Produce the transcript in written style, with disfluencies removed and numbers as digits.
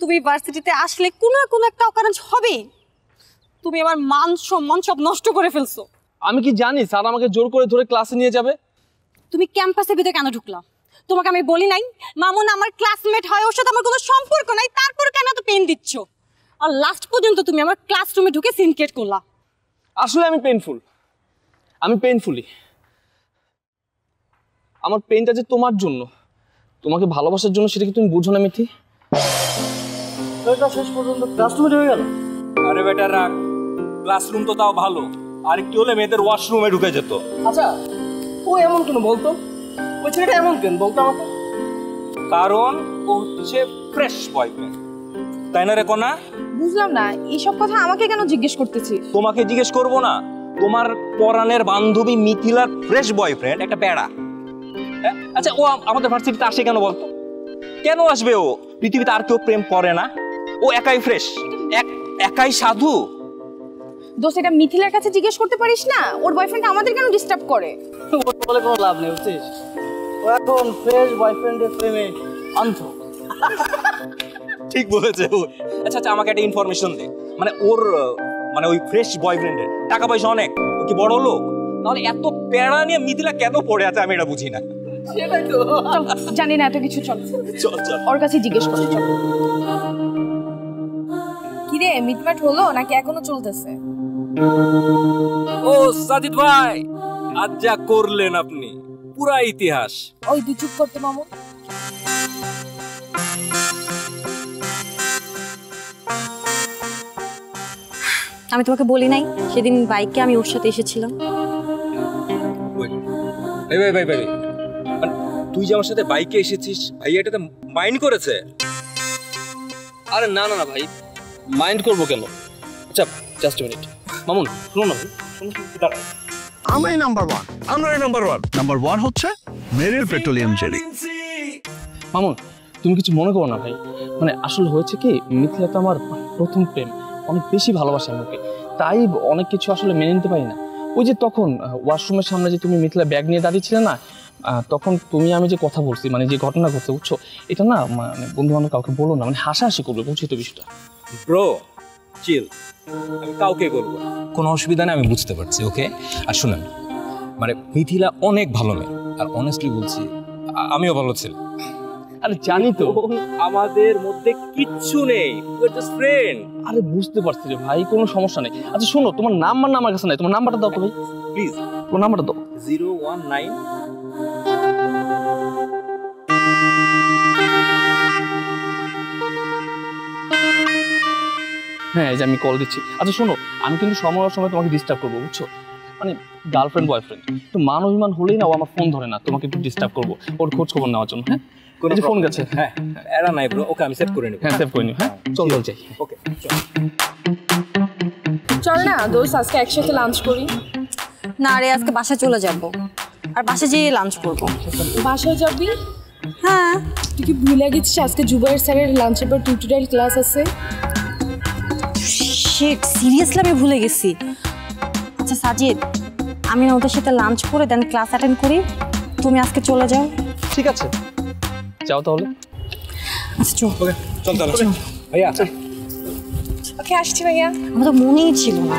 তুমি ভার্সিটিতে আসলে কোনো না কোনো একটা অকারেন্স হবে। তুমি আমার মান সম্মান সব নষ্ট করে ফেলছো। আমি কি জানি স্যার আমাকে জোর করে ধরে ক্লাসে নিয়ে যাবে? তুমি ক্যাম্পাসের ভিতরে কেন ঢুকলা? তোমাকে আমি বলি নাই মামুন আমার ক্লাসমেট হয়, ওর সাথে আমার কোনো সম্পর্ক নাই, তারপর কেন তো পেন দিচ্ছ? আর লাস্ট পর্যন্ত তুমি আমার ক্লাসরুমে ঢুকে সিনক্রেট করলা। আসলে আমি পেইনফুলি আমার পেইনটা যে তোমার জন্য, তোমাকে ভালোবাসার জন্য, সেটা কি তুমি বুঝো না মিঠি? শেষ পর্যন্ত ক্লাসরুমে ঢুকে গেল। আরে বেটা রাখ, ক্লাসরুম তো তাও ভালো, আর একটু হলে মেয়েদের ওয়াশরুমে ঢুকে যেত। আচ্ছা ও এমন কেন বলতো? ওই ছেলেটা এমন কেন বলতো আমাকে? কারণ ও হচ্ছে ফ্রেশ বয়ফ্রেন্ড, তাই না রে কোনা? বুঝলাম না এইসব কথা আমাকে কেন জিজ্ঞেস করতেছিস? তোমাকে জিজ্ঞেস করবো না? তোমার পরাণের বান্ধবী মিথিলার ফ্রেশ বয়ফ্রেন্ড একটা বেড়া। আচ্ছা ও আমাদের ভার্সিটিতে আসে কেন বলতো? কেন আসবে ও? পৃথিবীতে আর কেউ প্রেম করে না, ও একাই ফ্রেশ, একাই সাধু। দোস্ত এটা মিথিলার কাছে জিজ্ঞেস করতে পারিস না? ওর বয়ফ্রেন্ড আমাদের কেন ডিস্টার্ব করে? ওর বলে কোনো লাভ নেই, বুঝছিস? ও এখন ফ্রেশ বয়ফ্রেন্ডের প্রেমে অন্ধ। ঠিক বলেছে ও। আচ্ছা আচ্ছা আমাকে একটা ইনফরমেশন দে, মানে ওর মানে ওই ফ্রেশ বয়ফ্রেন্ডের টাকা পয়সা অনেক, ও কি বড় লোক? নাহলে এত প্যারা নিয়ে মিথিলা কেন পড়ে আছে আমি এটা বুঝি না। সেটাই তো। জানি না এত কিছু, চল চল চল ওর কাছে জিজ্ঞেস করি। চল কিরে মিটমাট হলো নাকি এখনো চলতেছে? ও সাজিদ ভাই, আজ যা করলেন আপনি পুরা ইতিহাস। ওই তুই চুপ করতে মামু। আমি তোমাকে বলি নাই সেদিন বাইকে আমি ওর সাথে এসেছিলাম? ভাই মানে তুই যে আমার সাথে বাইকে এসেছিস, ভাইয়া এটাতে মাইন্ড করেছে? আরে না ভাই, মাইন্ড করবো কেন? আচ্ছা জাস্ট মিনিট, মামুন শুনো না ভাই, দাঁড়াও। আমরাই নাম্বার ওয়ান হচ্ছে মেরিল পেট্রোলিয়াম জেলি। মামুন তুমি কিছু মনে করো না ভাই, মানে আসলে হয়েছে কি, মিথিলা তো আমার প্রথম প্রেম, অনেক বেশি ভালোবাসে আমাকে, তাই অনেক কিছু আসলে মেনে নিতে পারি না। ওই যে তখন ওয়াশরুমের সামনে যে তুমি মিথিলা ব্যাগ নিয়ে দাঁড়িয়েছিলে না, তখন তুমি আমি যে কথা বলছি, মানে যে ঘটনা ঘটছে বুঝছো, এটা না মানে বন্ধু বান্ধব কাউকে বলো না, মানে হাসাহাসি করবে, বুঝছো তো বিষয়টা? ব্রো চিল, আমি কাউকে করবো, কোনো অসুবিধা নেই, আমি বুঝতে পারছি। ওকে আর শুনেন, মানে মিথিলা অনেক ভালো মেয়ে, আর অনেস্টলি বলছি আমিও ভালো ছিলাম। আরে জানি তো, আমাদের মধ্যে কিচ্ছু নেই, উই আর জাস্ট ফ্রেন্ড। আরে বুঝতে পারছি রে ভাই, কোনো সমস্যা নেই। আচ্ছা শোনো, তোমার নাম্বার না আমার কাছে নাই, তোমার নাম্বারটা দাও তো ভাই প্লিজ। তোমার নাম্বারটা দাও। 019। হ্যাঁ এই যে আমি কল দিচ্ছি। আচ্ছা শোনো, আমি কিন্তু সময় তোমাকে ডিস্টার্ব করবো, বুঝছো? মানে গার্লফ্রেন্ড বয়ফ্রেন্ড একটু মান অভিমান হলেই না ও আমার ফোন ধরে না, তোমাকে একটু ডিস্টার্ব করবো ওর খোঁজ খবর নেওয়ার জন্য। হ্যাঁ এই যে ফোন গেছে। হ্যাঁ এরা নাই ব্রো, ওকে আমি সেভ করে নিব। হ্যাঁ সেভ করে নিও। হ্যাঁ চল যাই। ওকে চল। চল না দোস্ত আজকে একসাথে লাঞ্চ করি। না রে, আজকে বাসায় চলে যাব, আর বাসায় যেয়ে লাঞ্চ করব। বাসায় যাবি? হ্যাঁ। তুই কি ভুলে গেছিস আজকে জুবাইর স্যারের লাঞ্চের পর টিউটোরিয়াল ক্লাস আছে? শিট, সিরিয়াসলি আমি ভুলে গেছি। আচ্ছা সাজিদ, আমি না ওদের সাথে লাঞ্চ করে দেন ক্লাস অ্যাটেন্ড করি, তুমি আজকে চলে যাও। ঠিক আছে যাও তাহলে। আচ্ছা চল। ওকে চল তাহলে ভাইয়া। ওকে আসছি ভাইয়া। আমার তো মনেই ছিল না।